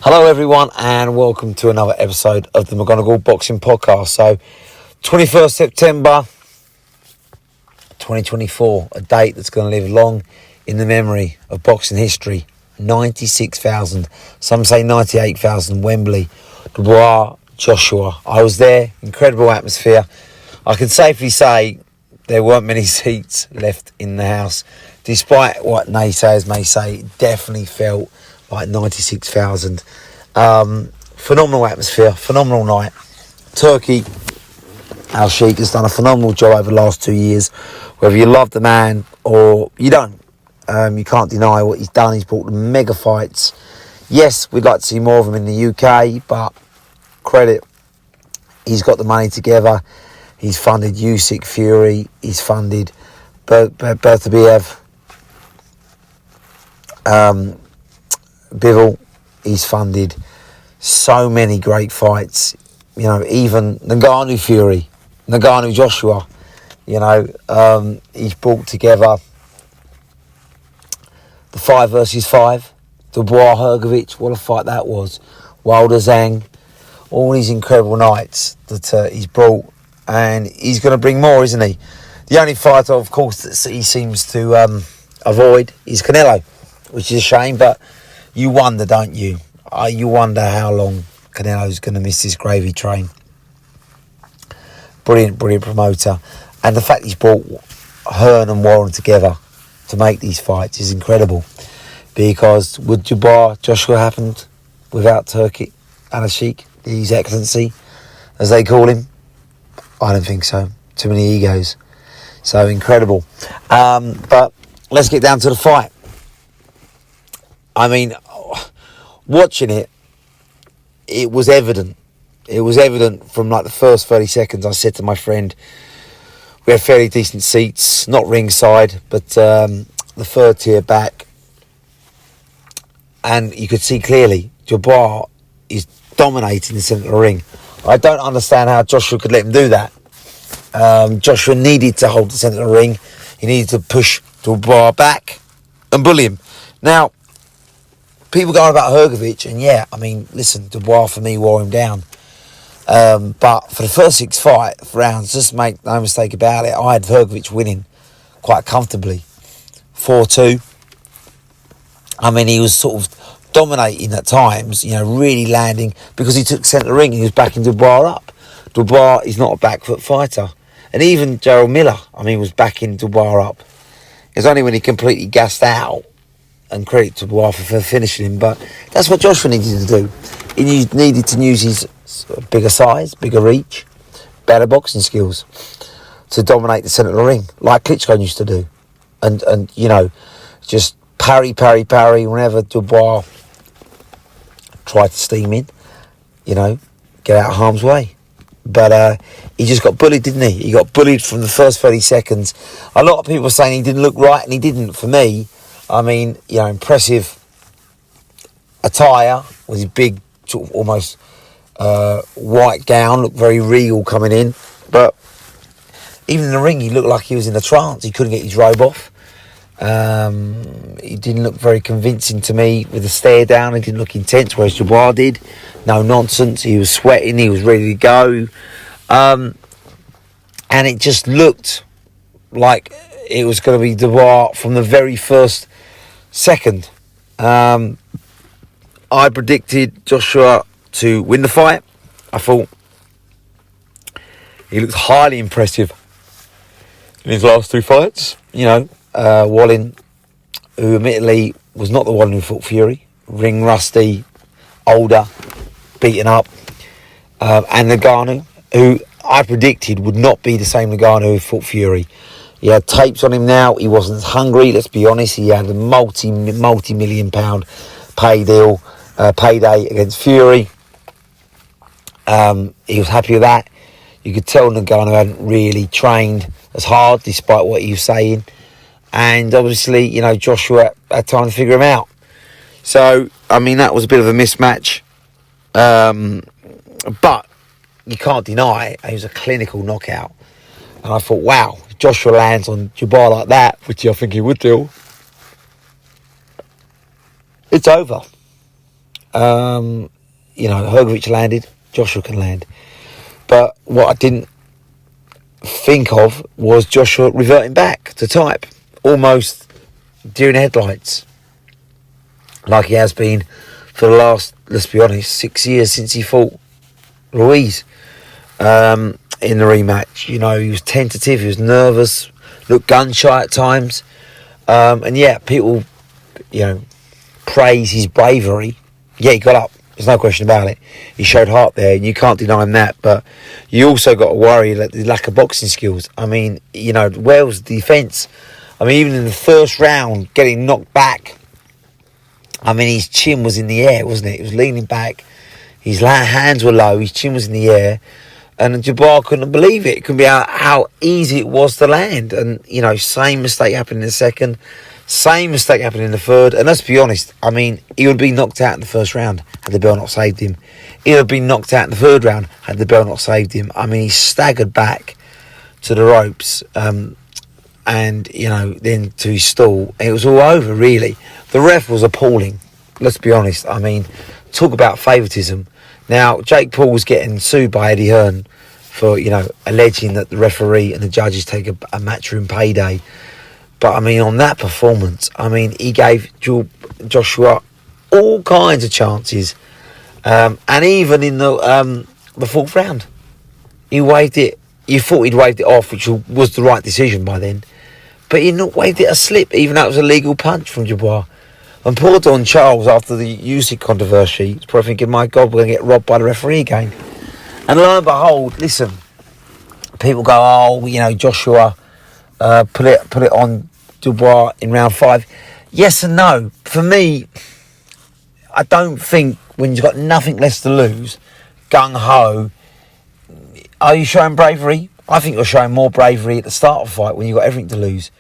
Hello everyone and welcome to another episode of the McGonagall Boxing Podcast. So 21st September 2024, a date that's going to live long in the memory of boxing history. 96,000, some say 98,000, Wembley, Dubois, Joshua. I was there, incredible atmosphere. I can safely say there weren't many seats left in the house. Despite what naysayers may say, it definitely felt like 96,000. Phenomenal atmosphere, phenomenal night. Turkey, Usyk has done a phenomenal job over the last 2 years. Whether you love the man or you don't, you can't deny what he's done. He's brought the mega fights. Yes, we'd like to see more of him in the UK, but credit, he's got the money together. He's funded Usyk, Fury. He's funded Bertabiev, Bivol. He's funded so many great fights. You know, even Ngannou Fury, Ngannou Joshua. You know, he's brought together the 5 versus 5. Dubois, Hrgovic, what a fight that was. Wilder, Zhang. All these incredible nights that he's brought. And he's going to bring more, isn't he? The only fighter, of course, that he seems to avoid is Canelo, which is a shame, but you wonder, don't you? You wonder how long Canelo's going to miss this gravy train. Brilliant promoter. And the fact he's brought Hearn and Warren together to make these fights is incredible. Because would Dubois, Joshua happened without Turkey and Usyk, His Excellency, as they call him? I don't think so. Too many egos. So incredible. But let's get down to the fight. I mean, watching it, it was evident. It was evident from like the first 30 seconds. I said to my friend, we have fairly decent seats, not ringside, but the third tier back. And you could see clearly, Dubois is dominating the centre of the ring. I don't understand how Joshua could let him do that. Joshua needed to hold the centre of the ring. He needed to push Dubois back and bully him. Now, people go on about Hrgovic, and yeah, I mean, listen, Dubois for me wore him down. But for the first 6 rounds, just make no mistake about it, I had Hrgovic winning quite comfortably. 4-2. I mean, he was sort of dominating at times, you know, really landing, because he took centre ring and he was backing Dubois up. Dubois is not a back foot fighter. And even Gerald Miller, I mean, was backing Dubois up. It was only when he completely gassed out, and credit to Dubois for finishing him, but that's what Joshua needed to do. He needed to use his bigger size, bigger reach, better boxing skills to dominate the centre of the ring, like Klitschko used to do. And you know, just parry whenever Dubois tried to steam in, you know, get out of harm's way. But he just got bullied, didn't he? He got bullied from the first 30 seconds. A lot of people were saying he didn't look right, and he didn't. For me, I mean, you know, impressive attire with his big, sort of almost white gown, looked very regal coming in. But even in the ring, he looked like he was in a trance. He couldn't get his robe off. He didn't look very convincing to me with the stare down. He didn't look intense, whereas Dubois did. No nonsense. He was sweating. He was ready to go. And it just looked like it was going to be Dubois from the very first second. I predicted Joshua to win the fight. I thought he looked highly impressive in his last 2 fights. You know, Wallin, who admittedly was not the one who fought Fury, ring rusty, older, beaten up, and Ngannou, who I predicted would not be the same Ngannou who fought Fury. He had tapes on him now. He wasn't as hungry, let's be honest. He had a multi-million pound payday against Fury. He was happy with that. You could tell Ngannou hadn't really trained as hard, despite what he was saying. And obviously, you know, Joshua had time to figure him out. So, I mean, that was a bit of a mismatch. But you can't deny it. It was a clinical knockout. And I thought, wow, if Joshua lands on Dubois like that, which I think he would do, it's over. Hrgovic landed, Joshua can land. But what I didn't think of was Joshua reverting back to type, almost deer in headlights, like he has been for the last, let's be honest, 6 years since he fought Ruiz in the rematch. You know, he was tentative, he was nervous, looked gun shy at times, and yeah, people, praise his bravery. Yeah, he got up. There's no question about it. He showed heart there, and you can't deny him that. But you also got to worry that the lack of boxing skills. I mean, where was the defence? I mean, even in the first round, getting knocked back, I mean, his chin was in the air, wasn't it? He was leaning back. His hands were low. His chin was in the air. And Dubois couldn't believe it. It couldn't be how easy it was to land. And, same mistake happened in the second. Same mistake happened in the third. And let's be honest, I mean, he would have been knocked out in the first round had the bell not saved him. He would have been knocked out in the third round had the bell not saved him. I mean, he staggered back to the ropes then to his stall. It was all over, really. The ref was appalling. Let's be honest. I mean, talk about favouritism. Now, Jake Paul was getting sued by Eddie Hearn for, alleging that the referee and the judges take a matchroom payday. But, I mean, on that performance, I mean, he gave Joshua all kinds of chances. And even in the fourth round, he waved it. You thought he'd waved it off, which was the right decision by then. But he not waved it a slip, even though it was a legal punch from Dubois. And poor Don Charles, after the Usyk controversy, was probably thinking, my God, we're going to get robbed by the referee again. And lo and behold, listen, people go, Joshua put it on Dubois in round 5. Yes and no. For me, I don't think when you've got nothing less to lose, gung-ho, are you showing bravery? I think you're showing more bravery at the start of the fight when you've got everything to lose,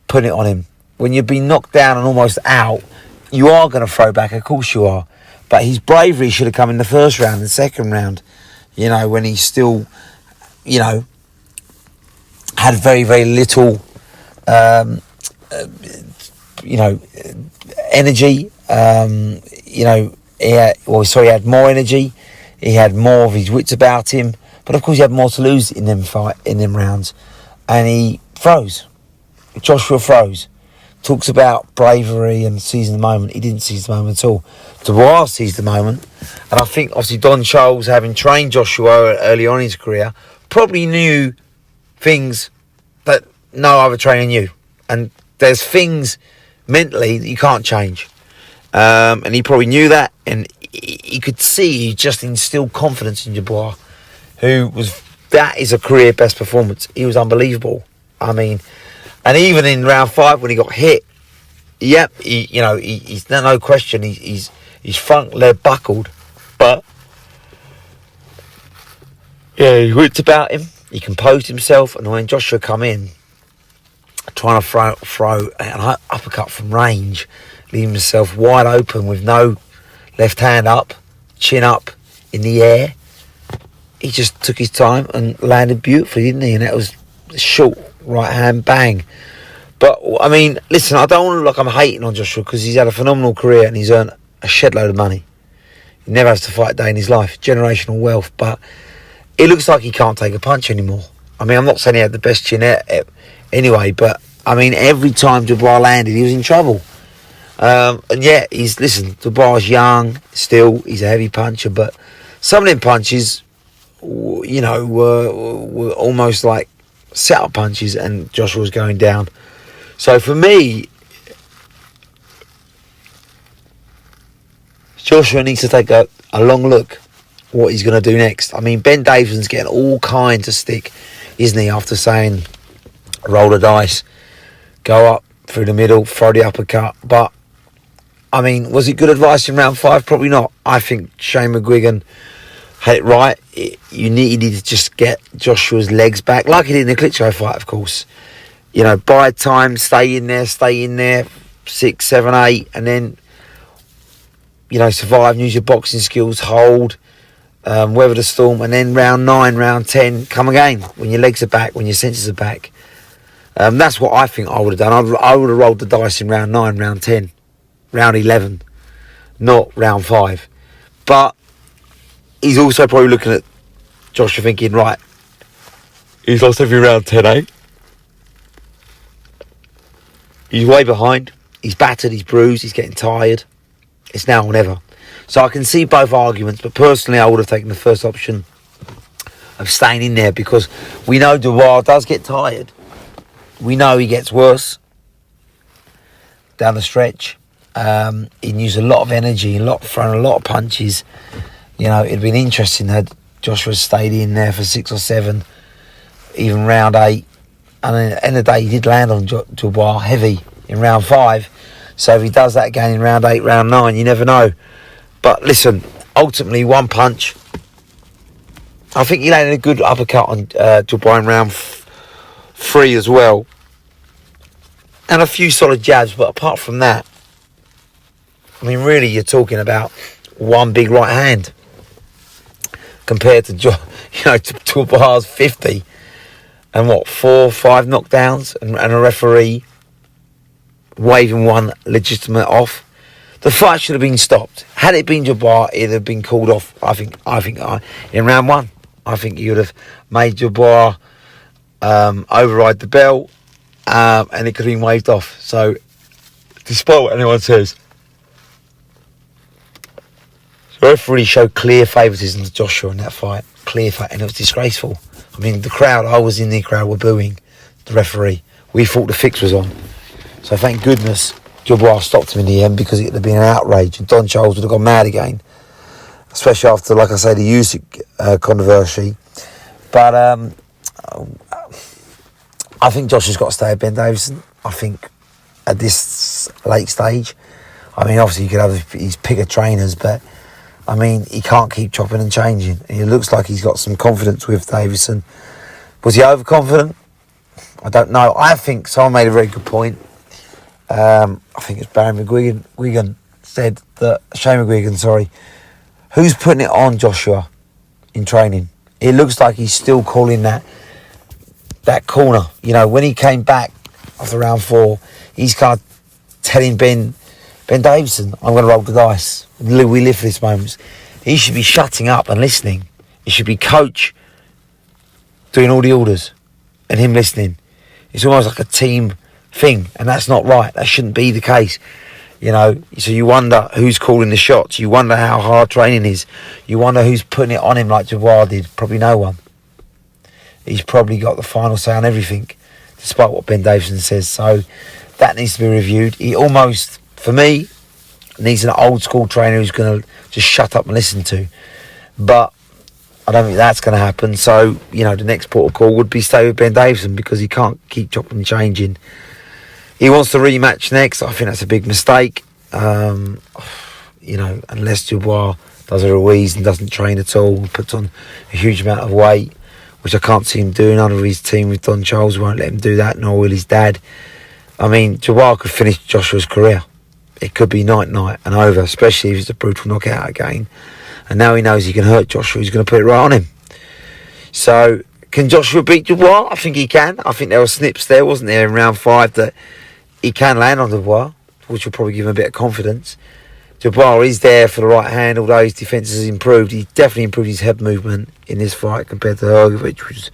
putting it on him. When you've been knocked down and almost out, you are going to throw back, of course you are. But his bravery should have come in the first round and second round, when he still, had very, very little, energy. He had more energy. He had more of his wits about him. But of course, he had more to lose in them rounds. And he froze. Joshua froze. Talks about bravery and seizing the moment. He didn't seize the moment at all. Dubois seized the moment. And I think, obviously, Don Charles, having trained Joshua early on in his career, probably knew things that no other trainer knew. And there's things mentally that you can't change. And he probably knew that. And he could see he just instilled confidence in Dubois, that is a career best performance. He was unbelievable. I mean, and even in round 5 when he got hit, yep, he's no question, his front leg buckled, but yeah, he whipped about him, he composed himself, and when Joshua come in, trying to throw an uppercut from range, leaving himself wide open with no left hand up, chin up in the air, he just took his time and landed beautifully, didn't he? And that was a short right hand bang. But, I mean, listen, I don't want to look like I'm hating on Joshua because he's had a phenomenal career and he's earned a shed load of money. He never has to fight a day in his life. Generational wealth. But it looks like he can't take a punch anymore. I mean, I'm not saying he had the best chin anyway, but, I mean, every time Dubois landed, he was in trouble. And yeah, Dubois is young still. He's a heavy puncher, but some of them punches, were almost like set-up punches and Joshua was going down. So for me, Joshua needs to take a long look what he's going to do next. I mean, Ben Davison's getting all kinds of stick, isn't he, after saying roll the dice, go up through the middle, throw the uppercut. But, I mean, was it good advice in round 5? Probably not. I think Shane McGuigan had it right. You needed to just get Joshua's legs back, like he did in the Klitschko fight, of course. Bide time, stay in there, 6, 7, 8, and then, survive, use your boxing skills, hold, weather the storm, and then round 9, round 10, come again, when your legs are back, when your senses are back. That's what I think I would have done. I would have rolled the dice in round 9, round 10, round 11, not round 5. But he's also probably looking at Joshua thinking, right, he's lost every round 10-8. He's way behind. He's battered, he's bruised, he's getting tired. It's now or never. So I can see both arguments, but personally I would have taken the first option of staying in there, because we know Dubois does get tired. We know he gets worse down the stretch. He used a lot of energy, thrown a lot of punches. You know, it'd been interesting had Joshua stayed in there for 6 or 7, even round 8. And at the end of the day, he did land on Dubois heavy in round 5. So if he does that again in round 8, round 9, you never know. But listen, ultimately, one punch. I think he landed a good uppercut on Dubois in round 3 as well. And a few solid jabs, but apart from that, I mean, really, you're talking about one big right hand compared to to Dubois' 50, and 4 or 5 knockdowns, and a referee waving one legitimate off. The fight should have been stopped. Had it been Dubois, it'd have been called off. I think in round 1, I think you would have made Dubois override the bell, and it could have been waved off. So, despite what anyone says, the referee showed clear favouritism to Joshua in that fight. And it was disgraceful. I mean, I was in the crowd, were booing the referee. We thought the fix was on. So thank goodness Dubois stopped him in the end, because it would have been an outrage and Don Charles would have gone mad again. Especially after, like I say, the Usyk controversy. But I think Josh has got to stay at Ben Davison. I think at this late stage, I mean, obviously you could have his pick of trainers, but I mean, he can't keep chopping and changing. It looks like he's got some confidence with Davison. Was he overconfident? I don't know. I think someone made a very good point. I think it's Barry McGuigan said that, Shane McGuigan, sorry, who's putting it on Joshua in training? It looks like he's still calling that corner. You know, when he came back after round 4, he's kind of telling Ben Davison, I'm going to roll the dice. We live for this moment. He should be shutting up and listening. It should be coach doing all the orders and him listening. It's almost like a team thing, and that's not right. That shouldn't be the case. You know, so you wonder who's calling the shots. You wonder how hard training is. You wonder who's putting it on him like Dubois did. Probably no one. He's probably got the final say on everything, despite what Ben Davison says. So that needs to be reviewed. He almost, for me, needs an old school trainer who's going to just shut up and listen to. But I don't think that's going to happen. So, you know, the next port of call would be stay with Ben Davison, because he can't keep chopping and changing. He wants to rematch next. I think that's a big mistake. You know, unless Dubois does a Ruiz and doesn't train at all, puts on a huge amount of weight, which I can't see him doing. None of his team with Don Charles won't let him do that, nor will his dad. I mean, Dubois could finish Joshua's career. It could be night and over, especially if it's a brutal knockout again. And now he knows he can hurt Joshua. He's going to put it right on him. So, can Joshua beat Dubois? I think he can. I think there were snips there, wasn't there, in round 5 that he can land on Dubois, which will probably give him a bit of confidence. Dubois is there for the right hand, although his defence has improved. He definitely improved his head movement in this fight compared to Hrgovic,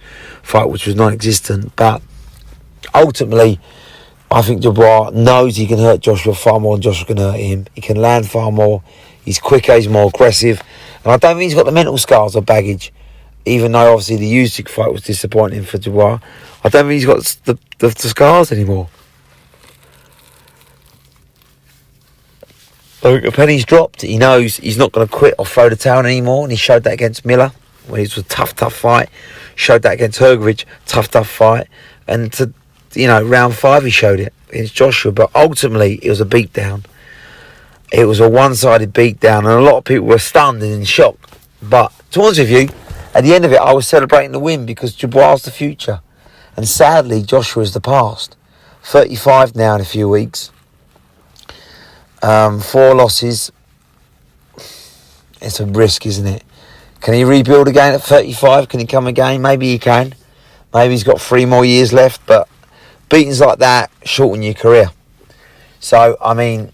which was non-existent. But ultimately, I think Dubois knows he can hurt Joshua far more than Joshua can hurt him. He can land far more. He's quicker, he's more aggressive. And I don't think he's got the mental scars or baggage, even though obviously the Usyk fight was disappointing for Dubois. I don't think he's got the scars anymore. I think the penny's dropped. He knows he's not going to quit or throw the towel anymore, and he showed that against Miller when it was a tough fight. Showed that against Hrgovic, tough fight. And to, you know, round 5 he showed it against Joshua, but ultimately it was a beatdown. It was a one-sided beatdown, and a lot of people were stunned and in shock. But to be honest with you, at the end of it, I was celebrating the win, because Dubois is the future, and sadly Joshua is the past. 35 now in a few weeks. 4 losses. It's a risk, isn't it? Can he rebuild again at 35? Can he come again? Maybe he can. Maybe he's got 3 more years left, but beatings like that shorten your career. So, I mean,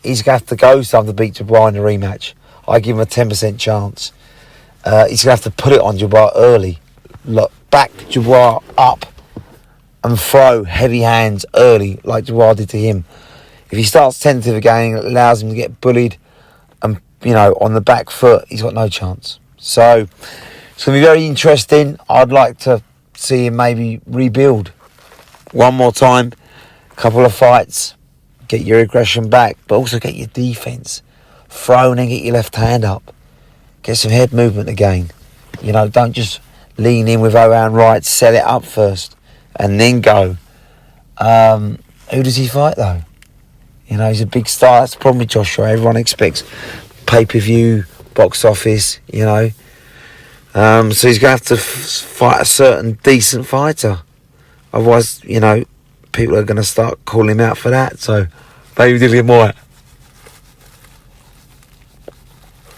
he's going to have to go some to beat Dubois in the rematch. I give him a 10% chance. He's going to have to put it on Dubois early. Look, back Dubois up and throw heavy hands early like Dubois did to him. If he starts tentative again, it allows him to get bullied and, on the back foot, he's got no chance. So it's going to be very interesting. I'd like to see him maybe rebuild one more time, a couple of fights, get your aggression back, but also get your defence. Throw and then get your left hand up. Get some head movement again. Don't just lean in with overhand right, set it up first and then go. Who does he fight though? He's a big star. That's the problem with Joshua. Everyone expects pay-per-view, box office, So he's going to have to fight a certain decent fighter. Otherwise, people are going to start calling him out for that. So maybe Dillian White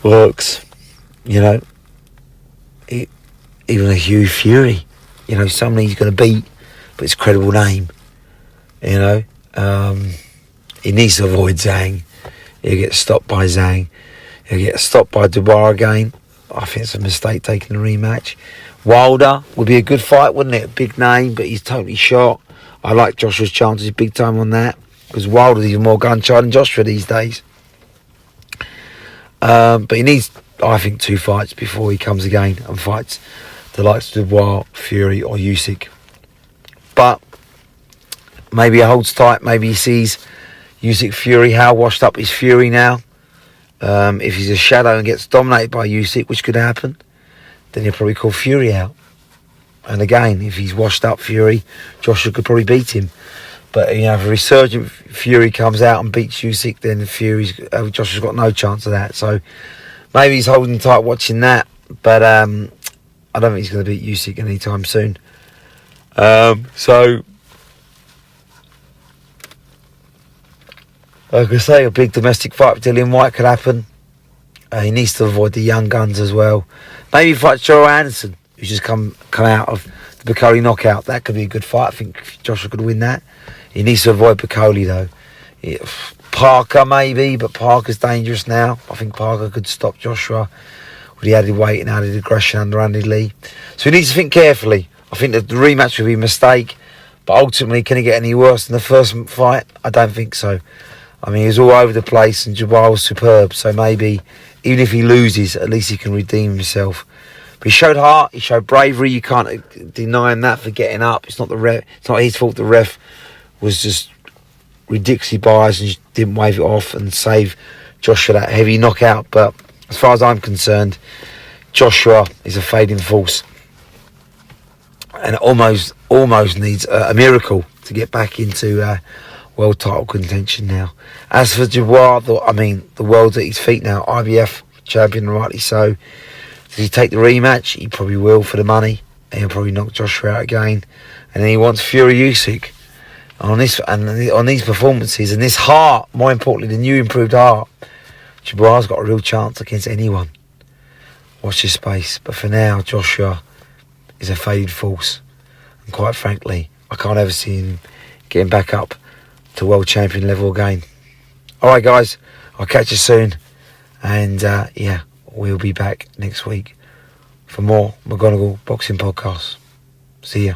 works. Even a Hugh Fury. Somebody he's going to beat, but it's a credible name. He needs to avoid Zhang. He'll get stopped by Zhang. He'll get stopped by Dubois again. I think it's a mistake taking the rematch. Wilder would be a good fight, wouldn't it? A big name, but he's totally shot. I like Joshua's chances big time on that, because Wilder's even more gun-shy than Joshua these days. But he needs, I think, 2 fights before he comes again and fights the likes of Dubois, Fury or Usyk. But maybe he holds tight. Maybe he sees Usyk Fury, how washed up is Fury now. If he's a shadow and gets dominated by Usyk, which could happen, then he'll probably call Fury out. And again, if he's washed up Fury, Joshua could probably beat him. But if a resurgent Fury comes out and beats Usyk, then Joshua's got no chance of that. So maybe he's holding tight watching that. But I don't think he's going to beat Usyk anytime soon. Like I say, a big domestic fight with Dillian White could happen. He needs to avoid the young guns as well. Maybe fight Joe Anderson, who's just come out of the Bacoli knockout. That could be a good fight. I think Joshua could win that. He needs to avoid Bacoli though. Parker maybe, but Parker's dangerous now. I think Parker could stop Joshua with the added weight and added aggression under Andy Lee. So he needs to think carefully. I think that the rematch would be a mistake, but ultimately, can it get any worse than the first fight? I don't think so. I mean, he was all over the place and Dubois was superb. So maybe, even if he loses, at least he can redeem himself. But he showed heart, he showed bravery. You can't deny him that for getting up. It's not his fault. The ref was just ridiculously biased and just didn't wave it off and save Joshua that heavy knockout. But as far as I'm concerned, Joshua is a fading force and almost needs a miracle to get back into world title contention now. As for Dubois, the world's at his feet now. IBF champion, rightly so. Does he take the rematch? He probably will for the money. And he'll probably knock Joshua out again. And then he wants Fury Usyk. On these performances and this heart, more importantly, the new improved heart, Dubois got a real chance against anyone. Watch his space. But for now, Joshua is a faded force. And quite frankly, I can't ever see him getting back up to world champion level again. Alright guys, I'll catch you soon. And we'll be back next week for more McGonagall Boxing Podcasts. See ya.